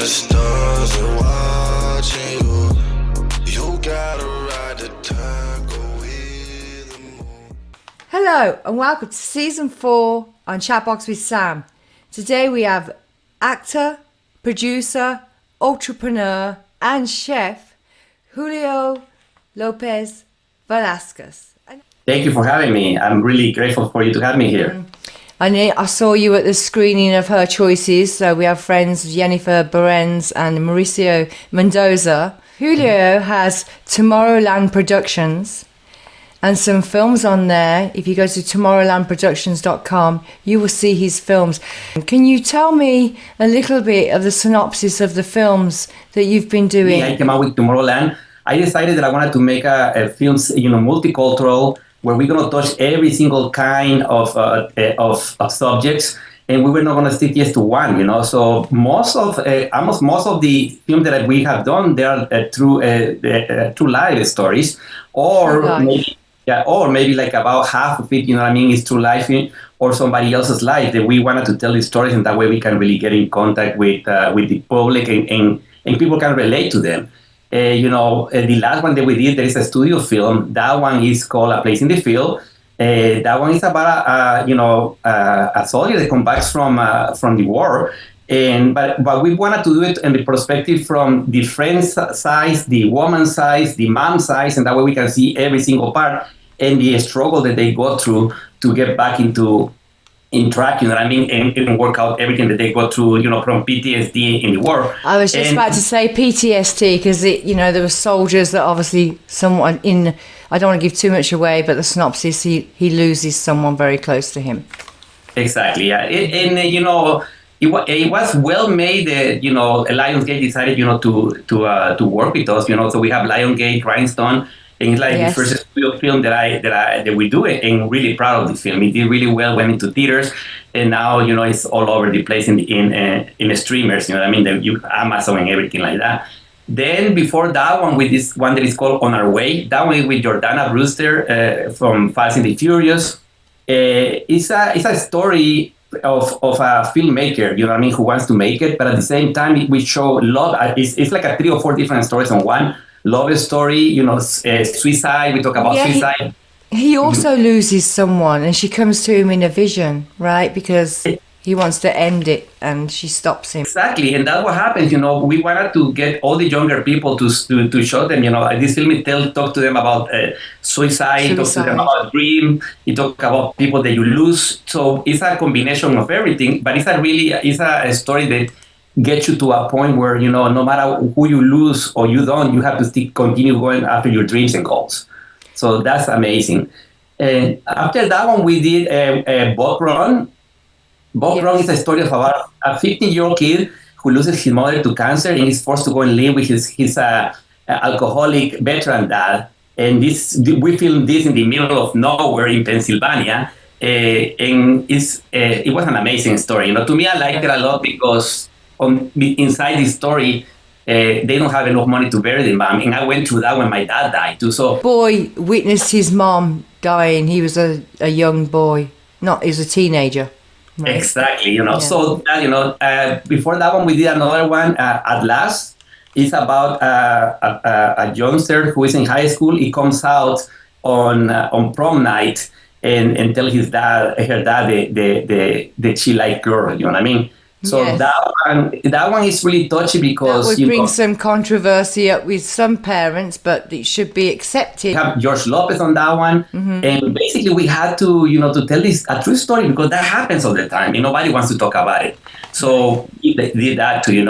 the stars are watching you. You gotta ride the tackle with the moon. Hello and welcome to season 4 on Chatbox with Sam. Today we have actor, producer, entrepreneur and chef Julio Lopez Velasquez. Thank you for having me. I'm really grateful for you to have me here. I saw you at the screening of Her Choices. So we have friends Jennifer Berens and Mauricio Mendoza. Julio has Tomorrowland Productions and some films on there. If you go to tomorrowlandproductions.com, you will see his films. Can you tell me a little bit of the synopsis of the films that you've been doing? I came out with Tomorrowland. I decided that I wanted to make a film, multicultural, where we're going to touch every single kind of subjects, and we were not going to stick just to one, So almost most of the films that we have done, they are true life stories, or maybe like about half of it, is true life or somebody else's life that we wanted to tell the stories, and that way we can really get in contact with the public and people can relate to them. The last one that we did, there is a studio film. That one is called A Place in the Field. That one is about a soldier that comes back from the war. But we wanted to do it in the perspective from the friend's side, the woman's side, the mom's side, and that way we can see every single part and the struggle that they go through to get back in track, and work out everything that they go through, from PTSD in the war. I was just about to say PTSD because, there were soldiers that obviously someone I don't want to give too much away, but the synopsis, he loses someone very close to him. Exactly, yeah. It was well made that, Lionsgate decided, to work with us, so we have Lionsgate, Grindstone, and it's like the first studio film that we do it, and really proud of the film. It did really well, went into theaters, and now it's all over the place in the streamers. Amazon and everything like that. Then before that one, with this one that is called On Our Way, that one is with Jordana Brewster from Fast and the Furious. It's a story of a filmmaker, who wants to make it, but at the same time we show love. It's like a 3 or 4 different stories on one. Love story, suicide. We talk about suicide. He also loses someone, and she comes to him in a vision, right? Because he wants to end it, and she stops him. Exactly, and that's what happens. We wanted to get all the younger people to show them. This film talk to them about suicide. Talk to them about dream. It talk about people that you lose. So it's a combination of everything, but it's a story that get you to a point where, no matter who you lose or you don't, you have to continue going after your dreams and goals. So that's amazing. And after that one, we did a Boat Run. Boat Run is a story of about a 15-year-old kid who loses his mother to cancer and is forced to go and live with his alcoholic veteran dad. And we filmed this in the middle of nowhere in Pennsylvania. And it was an amazing story. To me, I liked it a lot because inside the story, they don't have enough money to bury the mom, and I went through that when my dad died too. So boy witnessed his mom dying. He was a young boy, he was a teenager. Right? Exactly, So that, before that one, we did another one. At Last, it's about a youngster who is in high school. He comes out on prom night and tell her dad that she like girl. You know what I mean? So that one is really touchy because that would bring some controversy up with some parents, but it should be accepted. We have George Lopez on that one, and basically we had to to tell a true story because that happens all the time. Nobody wants to talk about it, so we did that too.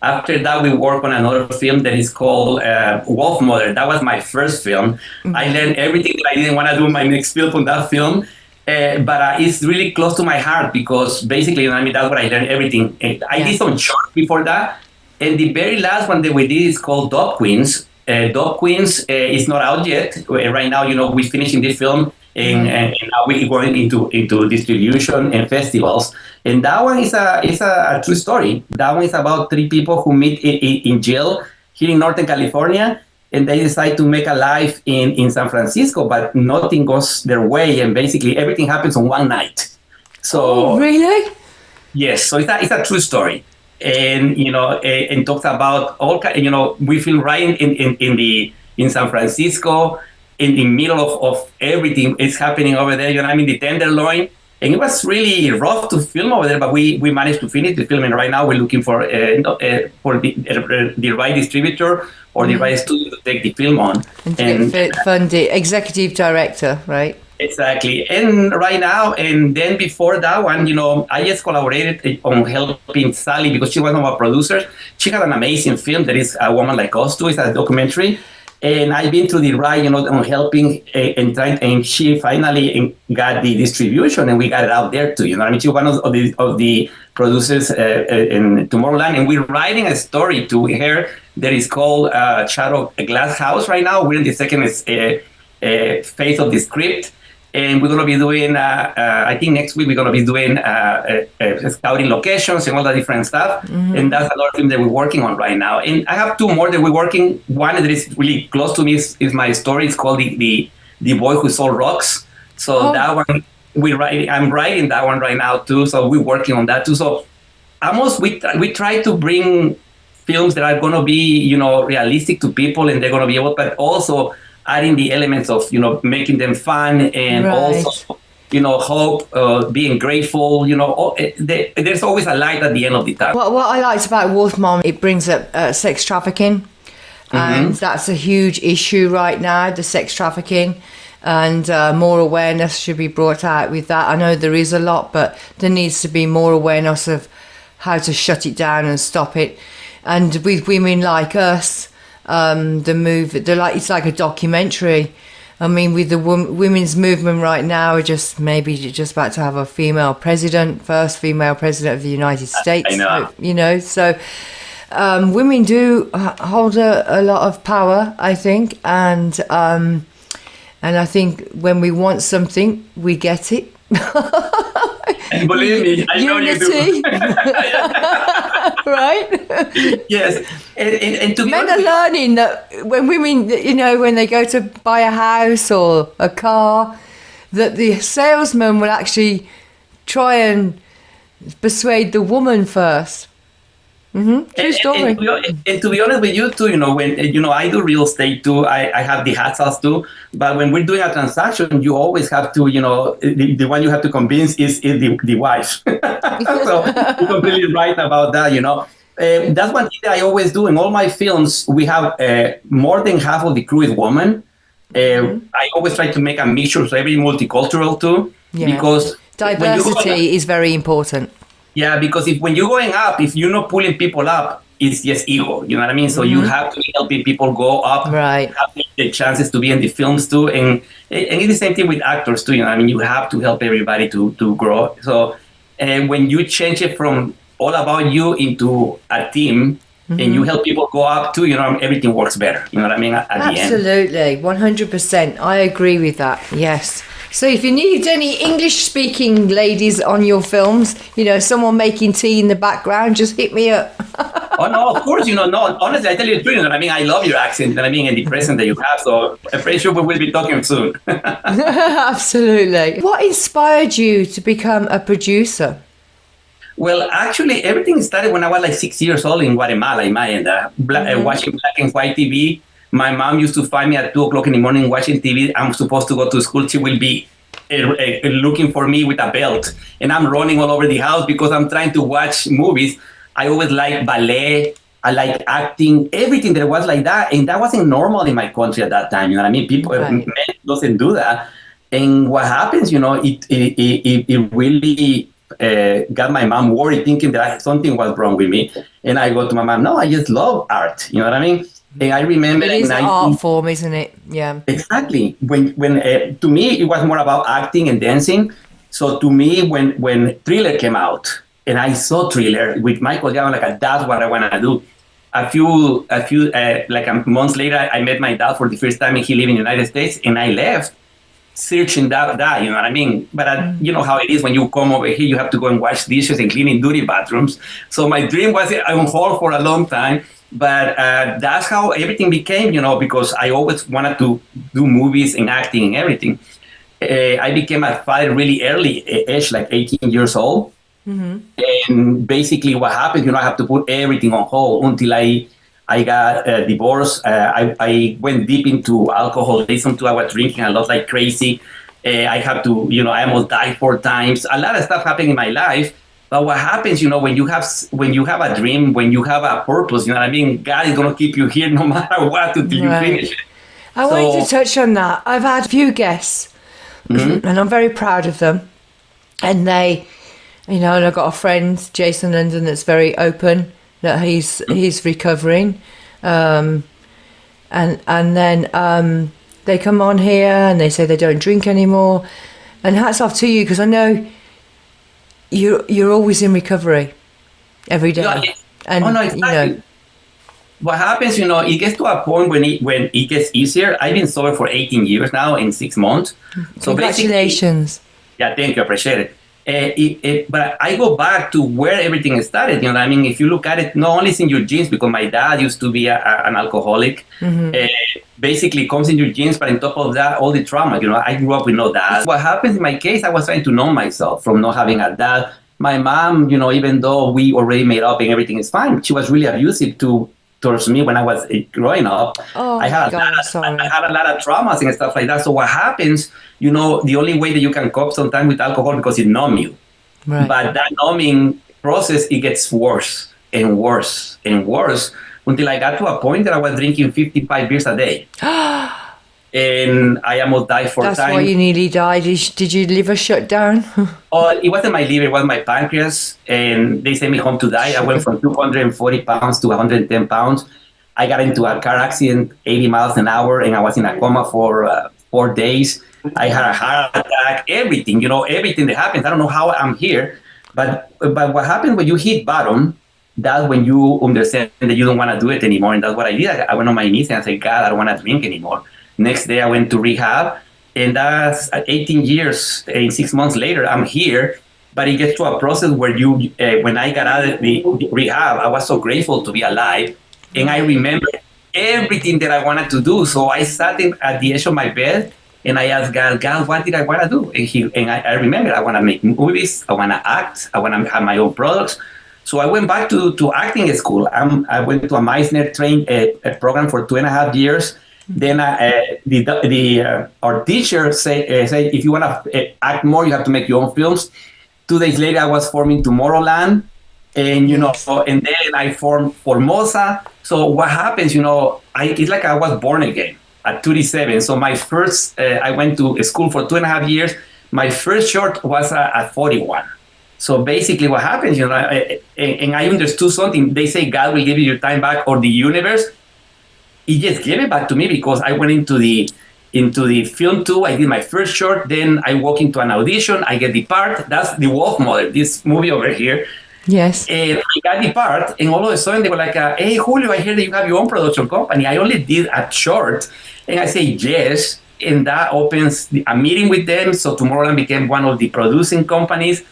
After that, we worked on another film that is called Wolf Mother. That was my first film. I learned everything that I didn't want to do in my next film from that film. But it's really close to my heart because basically, that's what I learned everything. I did some short before that. And the very last one that we did is called Dog Queens. Dog Queens is not out yet. Right now, we're finishing this film and now we're going into distribution and festivals. And that one is a true story. That one is about 3 people who meet in jail here in Northern California. And they decide to make a life in San Francisco, but nothing goes their way, and basically everything happens on one night. So really? Yes, so it's a true story. and and talks about all kind. We film right in San Francisco, in the middle of everything is happening over there. The Tenderloin. And it was really rough to film over there, but we managed to finish the film. And right now we're looking for the right distributor or the right studio to take the film on. And funded, executive director, right? Exactly. And right now, and then before that one, I just collaborated on helping Sally because she was one of our producers. She had an amazing film that is A Woman Like Us Too. It's a documentary. And I've been through the ride, on helping and trying, and she finally got the distribution, and we got it out there too. She's one of the producers in Tomorrowland, and we're writing a story to her that is called Shadow Glass House. Right now, we're in the second phase of the script, and we're going to be doing. I think next week we're going to be doing scouting locations and all that different stuff. Mm-hmm. And that's another film that we're working on right now. And I have two more that we're working. One that is really close to me is my story. It's called the Boy Who Sold Rocks. So that one I'm writing that one right now too. So we're working on that too. So almost we try to bring films that are going to be realistic to people, and they're going to be able, but also adding the elements of making them fun, and also hope, being grateful. There's always a light at the end of the tunnel. What I liked about Wolf Mom, it brings up sex trafficking, and that's a huge issue right now, the sex trafficking, and more awareness should be brought out with that. I know there is a lot, but there needs to be more awareness of how to shut it down and stop it. And with Women Like Us, the move, it's like a documentary. I mean, with the women's movement right now, we're just about to have a female president, first female president of the United States. I know. So women do hold a lot of power, I think, and I think when we want something, we get it. And believe me, I know you do. Right? Yes. And to be Men are learning that when women, when they go to buy a house or a car, that the salesman will actually try and persuade the woman first. Mm-hmm. True story. And to be honest with you too, when I do real estate too, I have the hassles too. But when we're doing a transaction, you always have to, the one you have to convince is the wife. So you're completely right about that. That's one thing that I always do in all my films. We have more than half of the crew is women. I always try to make a mixture, so every multicultural too, because diversity is very important. Yeah, because when you're going up, if you're not pulling people up, it's just ego. You know what I mean? So you have to be helping people go up, right? Have the chances to be in the films too, and it's the same thing with actors too. I mean, you have to help everybody to grow. So, and when you change it from all about you into a team, and you help people go up too, everything works better. You know what I mean? At the end. Absolutely, 100%. I agree with that. Yes. So if you need any English-speaking ladies on your films, someone making tea in the background, just hit me up. Oh, no, of course, no, honestly, I tell you the truth, I love your accent, and the presence that you have, so I'm pretty sure we will be talking soon. Absolutely. What inspired you to become a producer? Well, actually, everything started when I was like 6 years old in Guatemala, in my end, watching black and white TV. My mom used to find me at 2 o'clock in the morning watching TV. I'm supposed to go to school. She will be looking for me with a belt. And I'm running all over the house because I'm trying to watch movies. I always liked ballet. I like acting, everything that was like that. And that wasn't normal in my country at that time. People, men doesn't do that. And what happens, it really got my mom worried, thinking that something was wrong with me. And I go to my mom, no, I just love art. You know what I mean? And I remember it is an art form, isn't it? Yeah. Exactly. When to me it was more about acting and dancing. So to me, when Thriller came out, and I saw Thriller with Michael Jackson, that's what I want to do. A few months later, I met my dad for the first time, and he lived in the United States, and I left searching that. You know what I mean? But you know how it is when you come over here, you have to go and wash dishes and clean dirty bathrooms. So my dream was on hold for a long time. But that's how everything became, because I always wanted to do movies and acting and everything. I became a father really early age, like 18 years old. And basically what happened, I have to put everything on hold until I got divorced. I went deep into alcoholism too. I was drinking a lot like crazy. I have to, I almost died 4 times. A lot of stuff happened in my life. But what happens, when you have a dream, when you have a purpose, you know what I mean? God is going to keep you here no matter what until you finish it. I wanted to touch on that. I've had a few guests, and I'm very proud of them. And they, and I've got a friend, Jason London, that's very open that he's recovering, and then they come on here and they say they don't drink anymore, and hats off to you, because I know you're always in recovery every day. Exactly. What happens, it gets to a point when it gets easier. I've been sober for 18 years now in 6 months. So congratulations. Yeah, thank you. I appreciate it. But I go back to where everything started. You know what I mean? If you look at it, not only it's in your genes, because my dad used to be an alcoholic. Basically comes in your genes, but on top of that, all the trauma. I grew up with no dad. What happens in my case, I was trying to know myself from not having a dad. My mom, even though we already made up and everything is fine, she was really abusive towards me when I was growing up. I had a lot of traumas and stuff like that. So what happens, the only way that you can cope sometimes with alcohol, because it numbs you. Right. But that numbing process, it gets worse and worse and worse until I got to a point that I was drinking 55 beers a day. And I almost died 4 times. That's why you nearly died. Did your liver shut down? It wasn't my liver, it was my pancreas. And they sent me home to die. I went from 240 pounds to 110 pounds. I got into a car accident, 80 miles an hour, and I was in a coma for 4 days. I had a heart attack, everything, everything that happens. I don't know how I'm here. But what happens when you hit bottom, that's when you understand that you don't want to do it anymore. And that's what I did. I went on my knees and I said, God, I don't want to drink anymore. Next day, I went to rehab, and that's 18 years and 6 months later, I'm here. But it gets to a process where when I got out of the rehab, I was so grateful to be alive, and I remember everything that I wanted to do. So I sat at the edge of my bed, and I asked God, what did I want to do? And I remember I want to make movies, I want to act, I want to have my own products. So I went back to acting school. I went to a Meisner trained program for 2.5 years. Then our teacher say if you want to act more, you have to make your own films. 2 days later, I was forming Tomorrowland, and and then I formed Formosa. So what happens, it's like I was born again at 37. So my first, I went to school for 2.5 years. My first short was at 41. So basically, what happens, and I understood something. They say God will give you your time back, or the universe. He just gave it back to me, because I went into the film too. I did my first short. Then I walk into an audition. I get the part. That's The Wolf Mother, this movie over here. Yes. And I got the part. And all of a sudden, they were like, hey, Julio, I hear that you have your own production company. I only did a short. And I say, yes. And that opens a meeting with them. So Tomorrowland became one of the producing companies.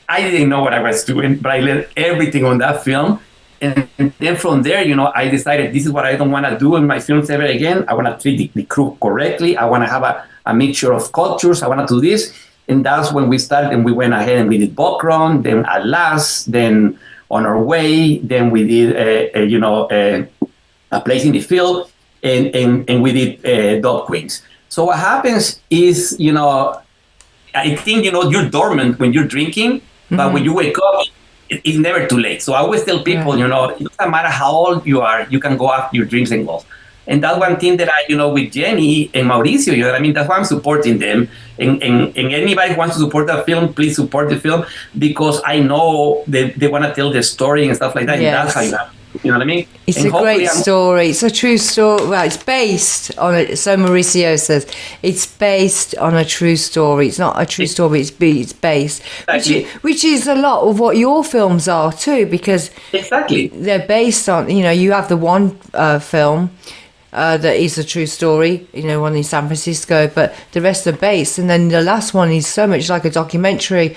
I didn't know what I was doing, but I learned everything on that film. And then from there, I decided this is what I don't want to do in my films ever again. I want to treat the crew correctly. I want to have a mixture of cultures. I want to do this. And that's when we started, and we went ahead and we did Bokron, then At Last, then On Our Way, then we did, A Place in the Field, and we did Dog Queens. So what happens is, I think, you're dormant when you're drinking, but when you wake up, it's never too late. So I always tell people, it doesn't matter how old you are, you can go after your dreams and goals. And that's one thing that I, with Jenny and Mauricio, that's why I'm supporting them. And anybody who wants to support the film, please support the film, because I know they want to tell the story and stuff like that. Yes. And that's how you have. You know what I mean? It's a great story. It's a true story. Well, it's based on it. So Mauricio says it's based on a true story. It's not a true story. It's based, exactly. which is a lot of what your films are too, because exactly they're based on. You have the one film that is a true story. One in San Francisco, but the rest are based. And then the last one is so much like a documentary,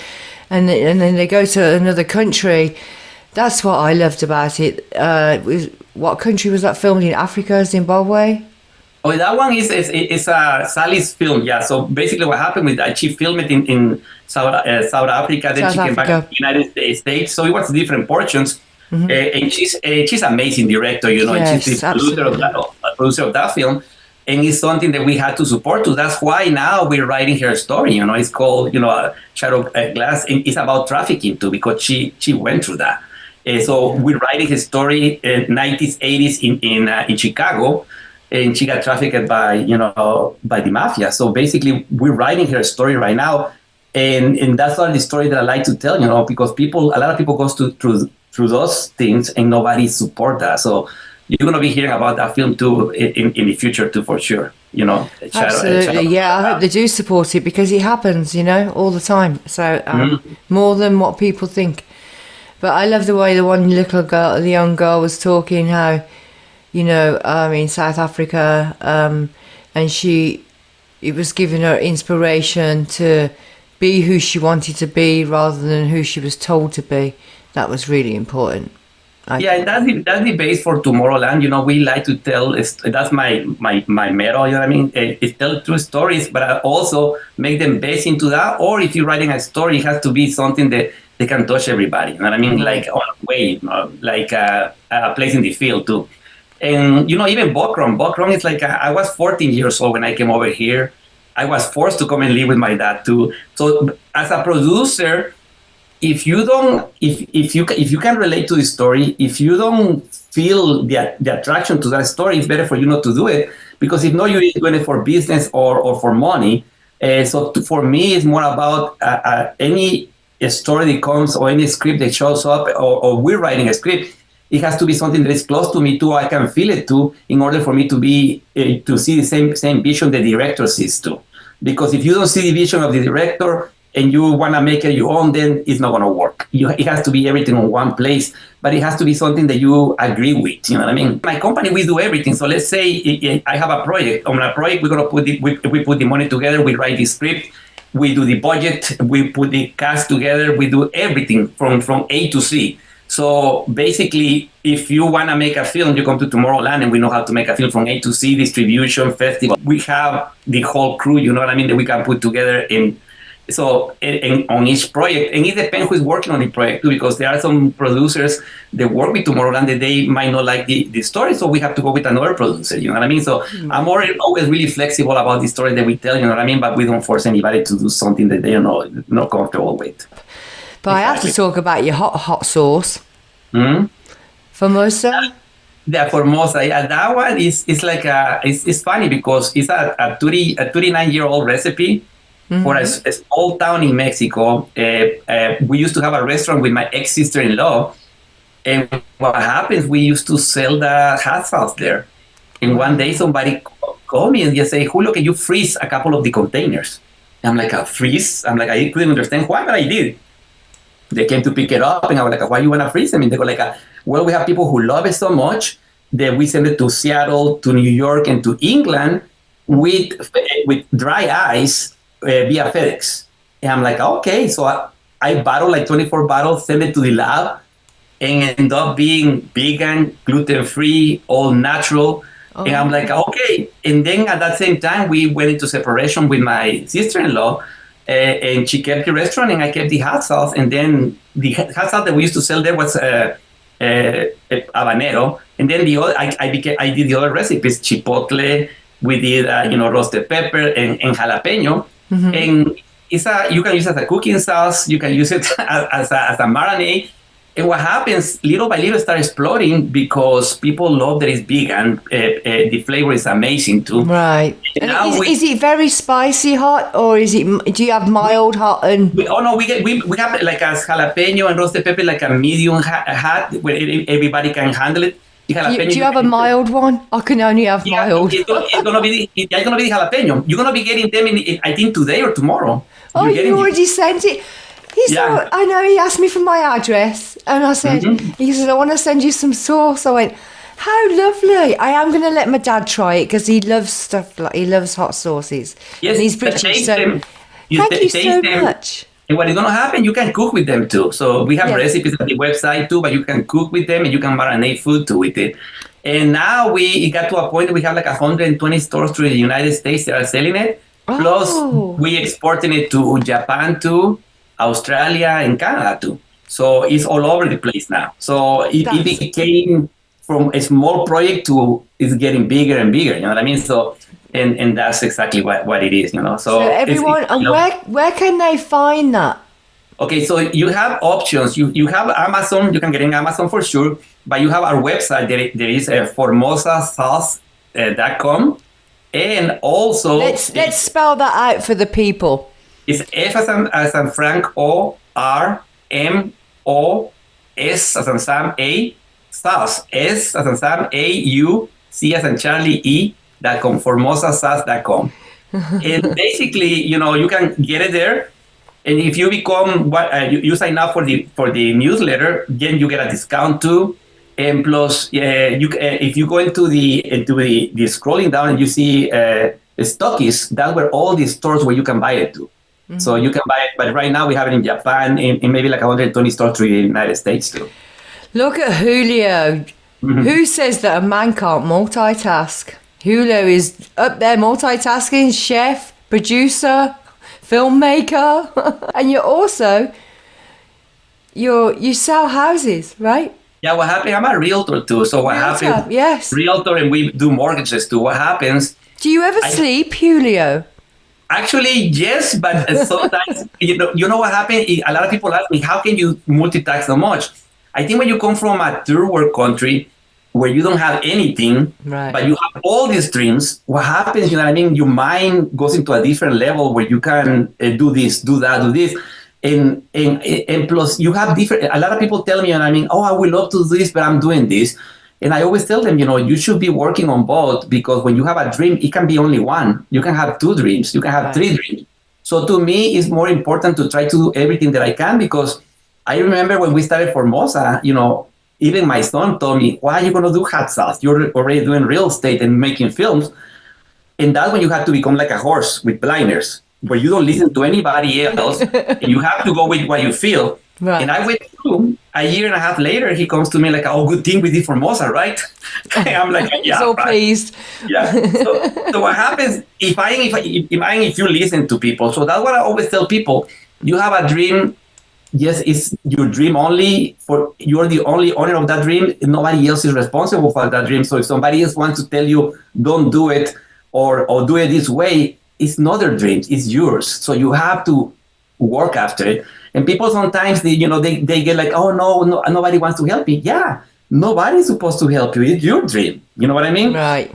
and then they go to another country. That's what I loved about it. What country was that filmed in? Africa, Zimbabwe? Oh, that one is Sally's film. Yeah. So basically, what happened with that, she filmed it in South Africa. Then South she came back to Africa. the United States. So it was different portions. And she's amazing director. You know, and she's Yes, the producer of absolutely. producer of that film. And it's something that we had to support to. That's why now we're writing her story. You know, it's called Shadow Glass, and it's about trafficking too because she went through that. So we're writing his story in 90s, 80s in Chicago, and she got trafficked by the mafia. So basically, we're writing her story right now, and that's all the story that I like to tell. You know, because a lot of people goes through those things, and nobody support that. So you're gonna be hearing about that film too in the future too, for sure. You know, Absolutely, yeah. I hope they do support it because it happens, all the time. So more than what people think. But I love the way the one little girl, the young girl, was talking how, in South Africa, and it was giving her inspiration to be who she wanted to be rather than who she was told to be. That was really important. Yeah, and that's the base for Tomorrowland. You know, we like to tell. That's my motto. You know what I mean? It's tell true stories, but I also make them based into that. Or if you're writing a story, it has to be something that they can touch everybody. You know what I mean? Like on a way, like a place in the field too. And even Bokrom. Bokrom is like I was 14 years old when I came over here. I was forced to come and live with my dad too. So as a producer, if you don't if you can relate to the story, if you don't feel the attraction to that story, it's better for you not to do it, because if not, you're doing it for business or for money. For me, it's more about any story that comes or any script that shows up, or we're writing a script. It has to be something that is close to me too. I can feel it too, in order for me to be to see the same vision the director sees too. Because if you don't see the vision of the director and you want to make it your own, then it's not going to work. It has to be everything in one place, but it has to be something that you agree with. You know what I mean? My company, we do everything. So let's say I have a project. On a project, we're going to we put the money together. We write the script. We do the budget. We put the cast together. We do everything from A to Z. So basically, if you want to make a film, you come to Tomorrowland, and we know how to make a film from A to Z, distribution, festival. We have the whole crew, you know what I mean, that we can put together on each project. And it depends who's working on the project too, because there are some producers that work with Tomorrowland that they might not like the story, so we have to go with another producer, you know what I mean? So I'm always really flexible about the story that we tell, you know what I mean? But we don't force anybody to do something that they are not comfortable with. But I have to talk about your hot sauce. Famosa? Yeah, Formosa. Yeah, that one is like it's funny because it's a 39-year-old recipe for a small town in Mexico. We used to have a restaurant with my ex-sister-in-law, and what happens, we used to sell the hot sauce there. And one day somebody called me and just say, Julio, can you freeze a couple of the containers? And I'm like, a freeze? I'm like, I couldn't understand why, but I did. They came to pick it up, and I was like, why you want to freeze them? And they go like, well, we have people who love it so much that we send it to Seattle, to New York, and to England with dry ice via FedEx. And I'm like, okay. So I bottle like 24 bottles, send it to the lab, and end up being vegan, gluten-free, all natural. Oh. And I'm like, okay. And then at that same time, we went into separation with my sister-in-law, and she kept the restaurant, and I kept the hot sauce. And then the hot sauce that we used to sell there was habanero. And then I did the other recipes, chipotle. We did roasted pepper and jalapeno. Mm-hmm. And you can use it as a cooking sauce. You can use it as a marinade. And what happens, little by little, start exploding because people love that it's vegan. The flavor is amazing too. Right. And is it very spicy hot, or is it? Do you have mild hot and? We have like a jalapeno and roasted pepper, like a medium hot, where everybody can handle it. Do you have a mild one? I can only have mild. It's gonna be the jalapeno. You're gonna be getting them I think today or tomorrow. Oh, you already sent it. I know, he asked me for my address, and I said, he said, I want to send you some sauce. I went, how lovely. I am going to let my dad try it because he loves stuff, he loves hot sauces. Yes, and he's British, so thank you so much. And what is going to happen, you can cook with them too. So we have recipes on the website too, but you can cook with them and you can marinate food too with it. And now it got to a point we have like 120 stores through the United States that are selling it. Plus, we exporting it to Japan too, Australia, and Canada too. So it's all over the place now. So it became from a small project to it's getting bigger and bigger. You know what I mean? So and that's exactly what it is. You know. So everyone, and where can they find that? Okay, so you have options. You have Amazon. You can get in Amazon for sure. But you have our website. There is formosasauce.com. And also... Let's spell that out for the people. It's F as in Frank, O-R-M-O-S as in Sam, A, sauce, S as in Sam, A-U, C as in Charlie, E.com, formosasauce.com. And basically, you can get it there. And if you become you sign up for the newsletter, then you get a discount too. And plus, if you go into the scrolling down and you see stockies, that's where all the stores where you can buy it to. Mm-hmm. So you can buy it, but right now we have it in Japan, in maybe like 120 stores through the United States too. Look at Julio. Mm-hmm. Who says that a man can't multitask? Julio is up there multitasking, chef, producer, filmmaker, and you sell houses, right? Yeah, what happened? I'm a realtor too. So what happens? Yes. Realtor, and we do mortgages too. What happens? Do you ever sleep, Julio? Actually, yes, but sometimes you know what happened? A lot of people ask me, how can you multitask so much? I think when you come from a third world country where you don't have anything, right, but you have all these dreams, what happens? You know what I mean? Your mind goes into a different level where you can do this, do that, do this. And plus you have a lot of people tell me, and I mean, oh, I would love to do this, but I'm doing this. And I always tell them, you should be working on both, because when you have a dream, it can be only one. You can have two dreams. You can have three dreams. So to me, it's more important to try to do everything that I can, because I remember when we started Formosa, even my son told me, why are you going to do hot sauce? You're already doing real estate and making films. And that's when you have to become like a horse with blinders, where you don't listen to anybody else, and you have to go with what you feel. Right. And I went through a year and a half later, he comes to me like, oh, good thing we did Formosa, right? And I'm like, yeah. So right. Pleased. Yeah. So what happens, if you listen to people, so that's what I always tell people, you have a dream, yes, it's your dream only, you're the only owner of that dream, nobody else is responsible for that dream. So if somebody else wants to tell you, don't do it, or do it this way, it's not their dreams, it's yours. So you have to work after it. And people sometimes, they get like, oh, no, nobody wants to help me. Yeah, nobody's supposed to help you. It's your dream. You know what I mean? Right.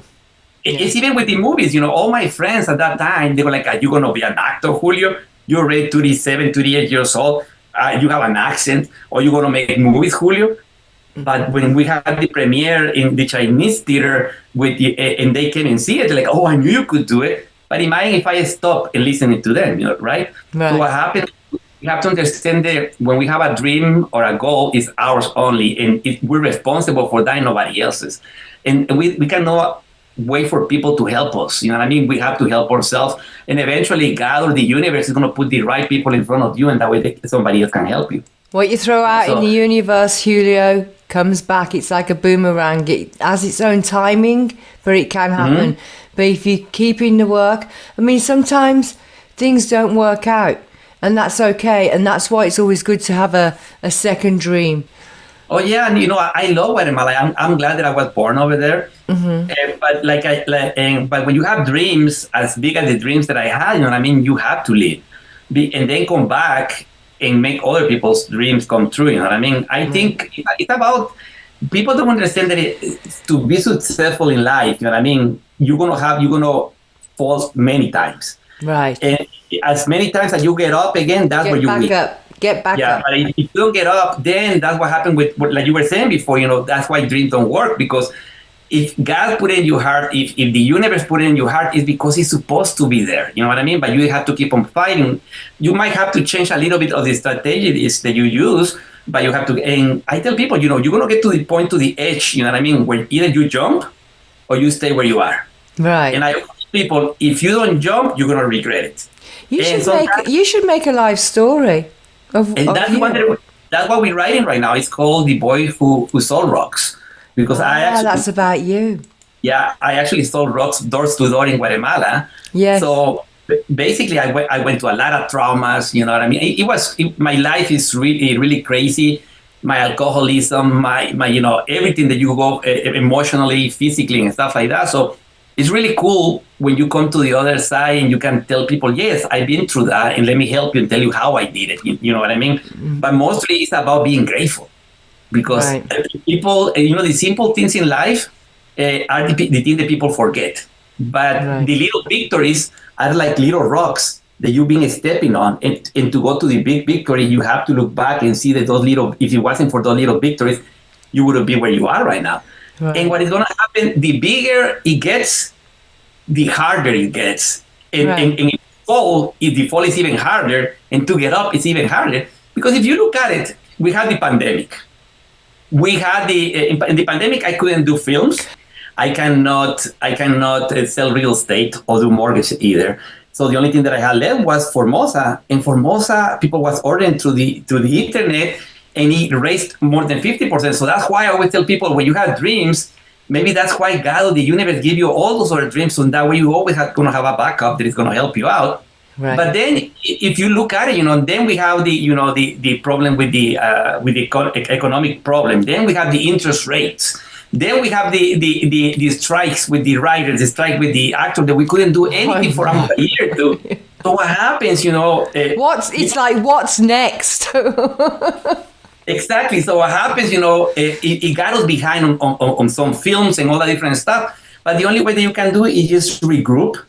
It's even with the movies, all my friends at that time, they were like, are you going to be an actor, Julio? You're already 37, 38 years old. You have an accent, or you're going to make movies, Julio? But when we had the premiere in the Chinese theater and they came and see it, they're like, oh, I knew you could do it. But imagine if I stop and listening to them, right? So what happened? You have to understand that when we have a dream or a goal, it's ours only, and we're responsible for that, nobody else's. And we cannot wait for people to help us. You know what I mean? We have to help ourselves, and eventually God or the universe is going to put the right people in front of you, and that way somebody else can help you. What you throw out in the universe, Julio, comes back. It's like a boomerang. It has its own timing, but it can happen. Mm-hmm. But if you keep in the work, I mean, sometimes things don't work out, and that's okay. And that's why it's always good to have a second dream. Oh yeah, and I love Guatemala. I'm glad that I was born over there. Mm-hmm. But when you have dreams as big as the dreams that I had, you have to leave, and then come back and make other people's dreams come true. I think it's about, people don't understand that to be successful in life, you're gonna fall many times. Right. And as many times as you get up again, that's where you win. Get back up. Yeah, but if you don't get up, then that's what happened with, like you were saying before, that's why dreams don't work, because if God put it in your heart, if the universe put it in your heart, it's because it's supposed to be there. You know what I mean? But you have to keep on fighting. You might have to change a little bit of the strategies that you use, but you have to, and I tell people, you're going to get to the point, to the edge, where either you jump or you stay where you are. Right. And I tell people, if you don't jump, you're going to regret it. You should make a life story of that's what we're writing right now. It's called The Boy Who Sold Rocks. because that's about you. yeah, I actually sold rocks doors to door in Guatemala. Yes. So basically, I went to a lot of traumas. You know what I mean? My life is really, really crazy. My alcoholism, my everything that you go emotionally, physically, and stuff like that. So it's really cool when you come to the other side and you can tell people, yes, I've been through that, and let me help you and tell you how I did it. You know what I mean? But mostly it's about being grateful, because people, the simple things in life are the thing that people forget. But the little victories are like little rocks that you've been stepping on. And to go to the big victory, you have to look back and see that if it wasn't for those little victories, you wouldn't be where you are right now. Right. And what is going to happen, the bigger it gets, the harder it gets. And the fall is even harder. And to get up, it's even harder. Because if you look at it, we had the pandemic. We had in the pandemic, I couldn't do films. I cannot sell real estate or do mortgage either. So the only thing that I had left was Formosa, and Formosa people was ordering through the internet, and it raised more than 50%. So that's why I always tell people, when you have dreams, maybe that's why God or the universe give you all those other dreams, so that way you always going to have a backup that is going to help you out. Right. But then, if you look at it, then we have the problem with the economic problem. Then we have the interest rates. Then we have the strikes with the writers, the strike with the actor, that we couldn't do anything for almost a year or two. So what happens, what's next? Exactly. So what happens, it got us behind on some films and all that different stuff. But the only way that you can do it is just regroup,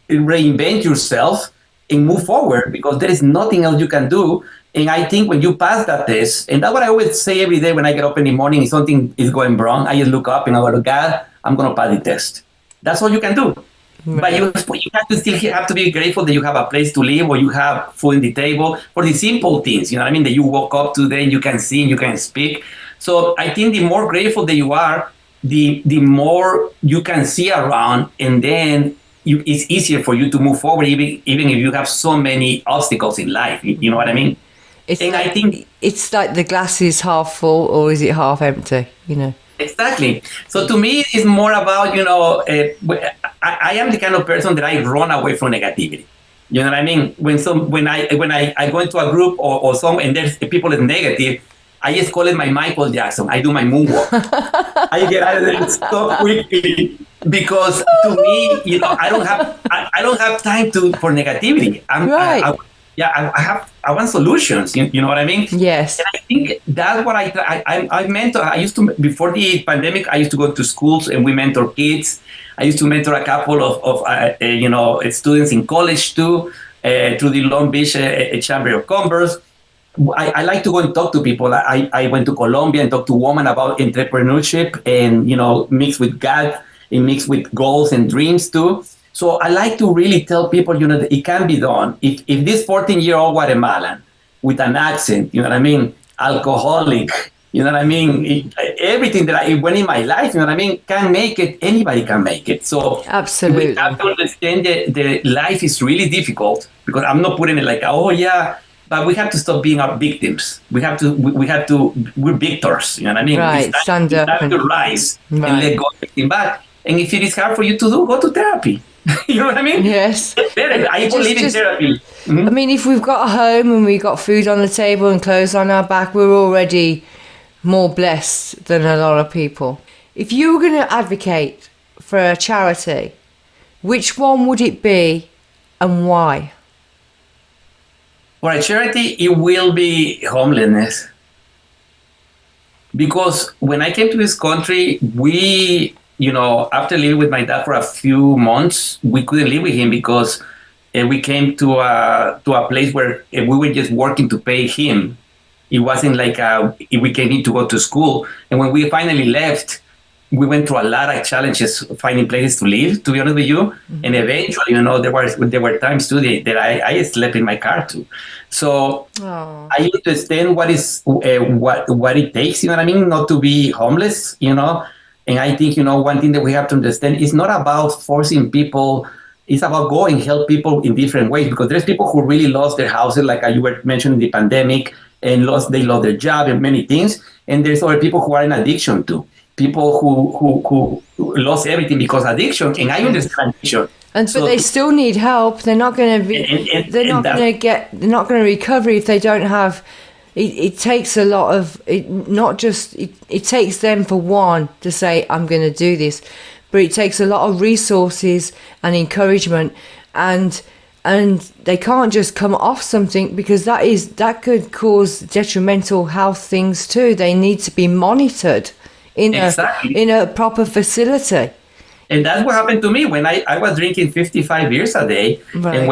reinvent yourself and move forward, because there is nothing else you can do. And I think when you pass that test, and that's what I always say every day when I get up in the morning, if something is going wrong, I just look up and I go, God, I'm going to pass the test. That's all you can do. Right. But you have to be grateful that you have a place to live, or you have food on the table, for the simple things, that you woke up today and you can see and you can speak. So I think the more grateful that you are, the more you can see around, and then it's easier for you to move forward, even if you have so many obstacles in life. You know what I mean? I think it's like the glass is half full, or is it half empty? Exactly. So to me, it's more about, I am the kind of person that I run away from negativity. You know what I mean? When I go into a group or some, and there's people that are negative, I just call it my Michael Jackson. I do my moonwalk. I get out of there so quickly, because to me, I don't have time for negativity. I want solutions. You know what I mean? Yes. And I think that's what I mentor. I used to, before the pandemic, I used to go to schools and we mentor kids. I used to mentor a couple of students in college too, through the Long Beach Chamber of Commerce. I like to go and talk to people. I went to Colombia and talked to women about entrepreneurship, and mixed with God and mixed with goals and dreams too. So I like to really tell people, that it can be done. If this 14-year-old Guatemalan with an accent, alcoholic, everything that I went in my life, can make it. Anybody can make it. So absolutely, we have to understand that the life is really difficult, because I'm not putting it like, oh yeah, but we have to stop being our victims. We're victors. You know what I mean? Right, stand up. It's time to rise and let go of everything back. And if it is hard for you to do, go to therapy. You know what I mean? Yes. I believe in therapy. Mm-hmm. I mean, if we've got a home and we've got food on the table and clothes on our back, we're already more blessed than a lot of people. If you were going to advocate for a charity, which one would it be and why? For a charity, it will be homelessness. Because when I came to this country, we... after living with my dad for a few months, we couldn't live with him, because we came to a place where we were just working to pay him. It wasn't like we came in to go to school. And when we finally left, we went through a lot of challenges finding places to live, to be honest with you. Mm-hmm. And eventually, there were times too that I slept in my car too. So I understand what it takes, not to be homeless, And I think, one thing that we have to understand is not about forcing people. It's about going help people in different ways, because there's people who really lost their houses, like you were mentioning the pandemic, and they lost their job and many things. And there's other people who are in addiction too. People who lost everything because addiction, and I understand addiction. But they still need help. They're not going to be. They're not going to recover if they don't have. It takes a lot of. It takes them for one to say, I'm going to do this, but it takes a lot of resources and encouragement, and they can't just come off something, because that could cause detrimental health things too. They need to be monitored in a proper facility. And that's what happened to me when I was drinking 55 beers a day. Right. And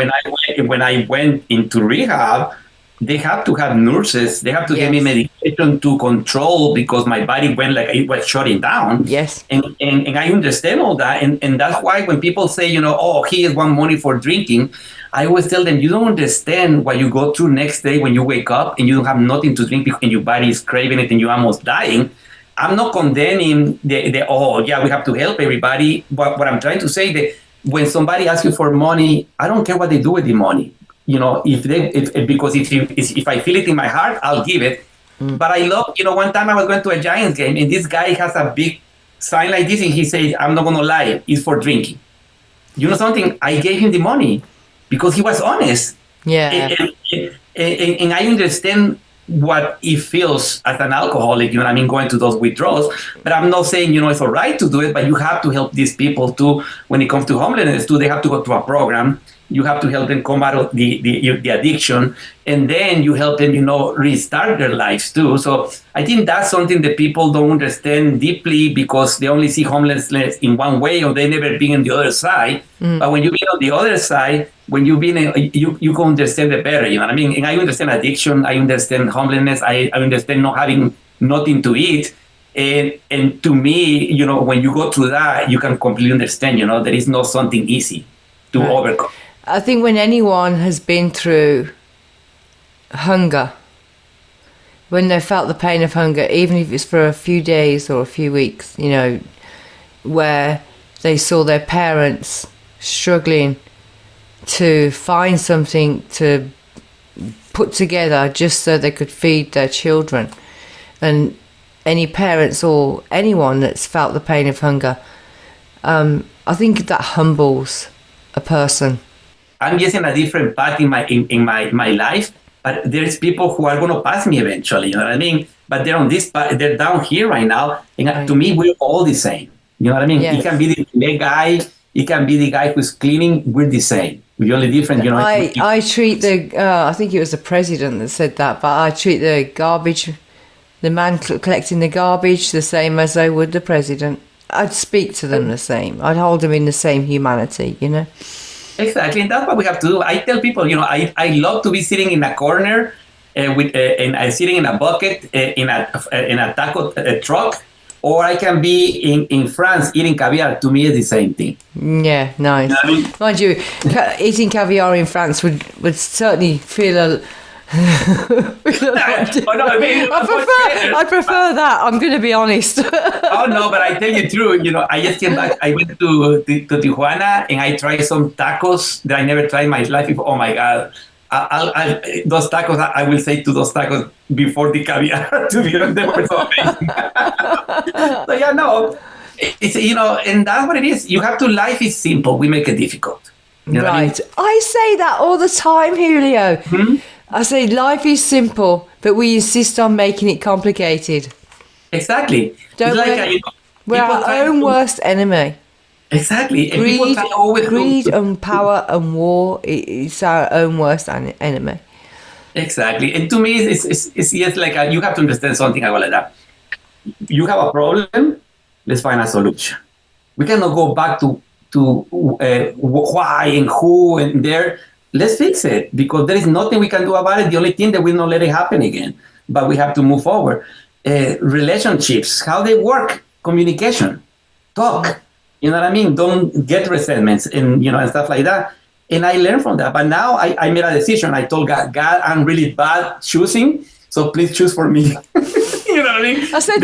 when I went into rehab, they have to have nurses. They have to give me medication to control, because my body went like it was shutting down. Yes. And I understand all that. And that's why when people say, oh, he has one money for drinking, I always tell them, you don't understand what you go through next day when you wake up and you don't have nothing to drink and your body is craving it and you're almost dying. I'm not condemning we have to help everybody. But what I'm trying to say, that when somebody asks you for money, I don't care what they do with the money. Because if I feel it in my heart, I'll give it. But I love, one time I was going to a Giants game, and this guy has a big sign like this, and he says, I'm not going to lie, it's for drinking. You know something? I gave him the money because he was honest. Yeah. And I understand what it feels as an alcoholic, going to those withdrawals. But I'm not saying, it's all right to do it, but you have to help these people too. When it comes to homelessness too, they have to go to a program. You have to help them come out of the addiction, and then you help them, restart their lives too. So I think that's something that people don't understand deeply, because they only see homelessness in one way, or they never been on the other side. But when you've been on the other side, when you've been, you can understand it better. You know what I mean? And I understand addiction. I understand homelessness. I understand not having nothing to eat. And to me, when you go through that, you can completely understand. There is not something easy to overcome. I think when anyone has been through hunger, when they felt the pain of hunger, even if it's for a few days or a few weeks, where they saw their parents struggling to find something to put together just so they could feed their children, and any parents or anyone that's felt the pain of hunger, I think that humbles a person. I'm just in a different path in my life, but there's people who are going to pass me eventually. You know what I mean? But they're on this path, they're down here right now, and to me, we're all the same. You know what I mean? Yes. It can be the guy, it can be the guy who's cleaning. We're the same. We're only different. I treat I think it was the president that said that, but I treat the man collecting the garbage the same as I would the president. I'd speak to them the same. I'd hold them in the same humanity. Exactly, and that's what we have to do. I tell people, I love to be sitting in a corner sitting in a bucket in a taco truck, or I can be in France eating caviar. To me, it's the same thing. Yeah, nice. Mind you, eating caviar in France would certainly feel I prefer that. I'm going to be honest. Oh no, but I tell you the truth. I just came back. I went to Tijuana and I tried some tacos that I never tried in my life before. Oh my God! Those tacos, I will say to those tacos before the caviar. To be honest, they were so amazing. So yeah, no, it's and that's what it is. You have to. Life is simple. We make it difficult. Right. I mean? I say that all the time, Julio. I say life is simple, but we insist on making it complicated. Exactly. We're our own worst enemy. Exactly. And greed and power and war is our own worst enemy. Exactly. And to me, it's just like you have to understand something about that. You have a problem, let's find a solution. We cannot go back to why and who and there. Let's fix it, because there is nothing we can do about it. The only thing that will not let it happen again, but we have to move forward. Relationships, how they work, communication, talk. You know what I mean? Don't get resentments and stuff like that. And I learned from that. But now I made a decision. I told God, I'm really bad choosing, so please choose for me. You know what I mean? I said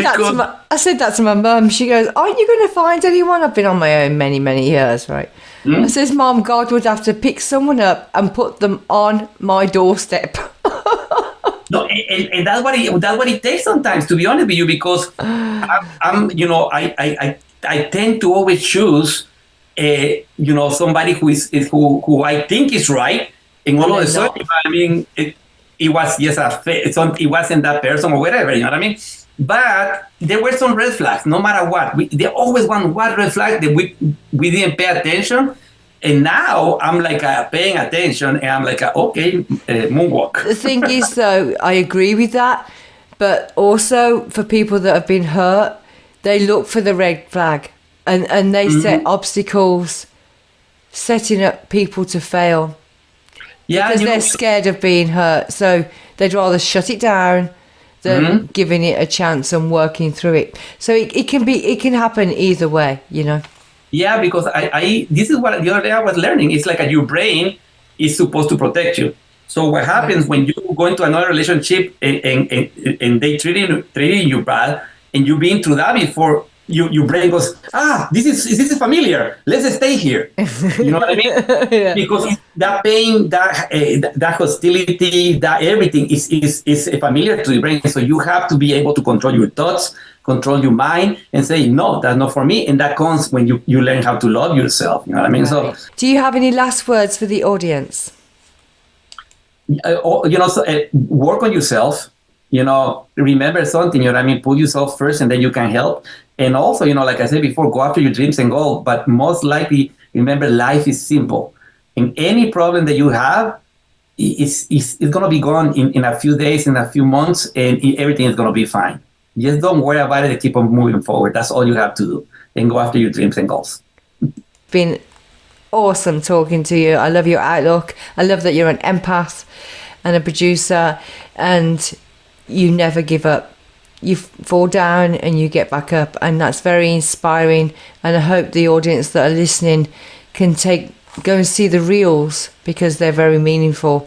that to my mum. She goes, aren't you going to find anyone? I've been on my own many, many years, right? I says, Mom, God would have to pick someone up and put them on my doorstep. No, and that's what it takes sometimes, to be honest with you, because I'm you know, I tend to always choose, somebody who I think is right, and all of a they're sudden, not. I mean, it was just it wasn't that person or whatever, you know what I mean? But there were some red flags, no matter what. There always one red flag that we didn't pay attention, and now I'm like paying attention, and I'm like, okay, moonwalk. The thing is, though, I agree with that, but also for people that have been hurt, they look for the red flag, and they set obstacles, setting up people to fail Yeah, because they're scared of being hurt. So they'd rather shut it down than giving it a chance and working through it. So it can happen either way, you know. Yeah, because I this is what the other day I was learning. It's like your brain is supposed to protect you. So what happens when you go into another relationship and they treating you bad, and you've been through that before, your brain goes, this is familiar. Let's stay here. You know what I mean? Yeah. Because that pain, that hostility, that everything is familiar to the brain. So you have to be able to control your thoughts, control your mind, and say, no, that's not for me. And that comes when you learn how to love yourself. You know what I mean? Right. Do you have any last words for the audience? Work on yourself. Remember something. You know what I mean? Put yourself first, and then you can help. And also, like I said before, go after your dreams and goals. But most likely, remember, life is simple. And any problem that you have, it's going to be gone in a few days, in a few months, and everything is going to be fine. Just don't worry about it and keep on moving forward. That's all you have to do. And go after your dreams and goals. Been awesome talking to you. I love your outlook. I love that you're an empath and a producer, and you never give up. You fall down and you get back up, and that's very inspiring. And I hope the audience that are listening can go and see the reels, because they're very meaningful,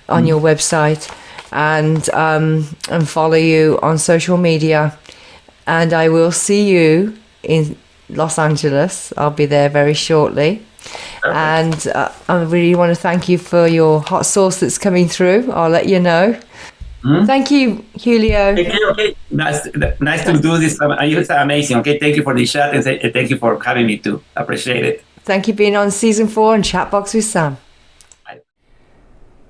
on your website, and follow you on social media. And I will see you in Los Angeles. I'll be there very shortly. Perfect. And I really want to thank you for your hot sauce that's coming through. I'll let you know. Thank you, Julio. Thank you. Okay. Nice to do this. It's amazing. Okay, thank you for the chat, and thank you for having me too. Appreciate it. Thank you for being on season 4 and Chatbox with Sam. Bye.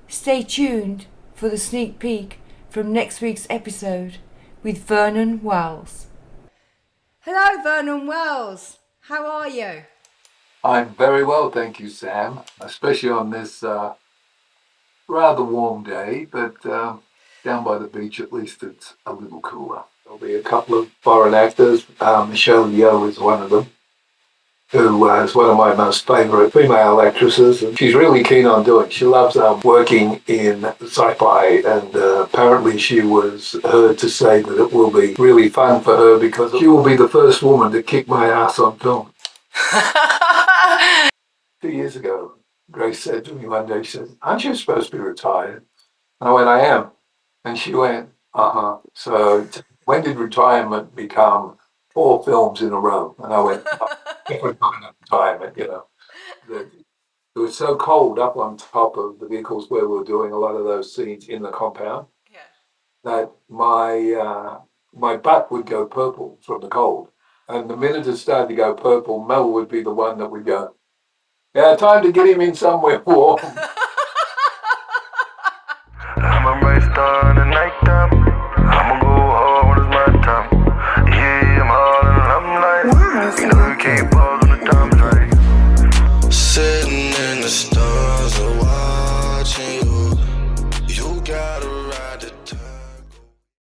Stay tuned for the sneak peek from next week's episode with Vernon Wells. Hello, Vernon Wells. How are you? I'm very well, thank you, Sam. Especially on this rather warm day, but down by the beach at least it's a little cooler. There'll be a couple of foreign actors. Michéal is one of them, who is one of my most favourite female actresses, and she's really keen on doing. She loves working in sci-fi, and apparently she was heard to say that it will be really fun for her because she will be the first woman to kick my ass on film. 2 years ago, Grace said to me one day, she said, "Aren't you supposed to be retired?" And I went, "I am." And she went, "Uh-huh. So when did retirement become 4 films in a row?" And I went, "Different kind of retirement, you know." It was so cold up on top of the vehicles where we were doing a lot of those scenes in the compound, that my butt would go purple from the cold. And the minute it started to go purple, Mel would be the one that would go, "Yeah, time to get him in somewhere warm." I'm a bright star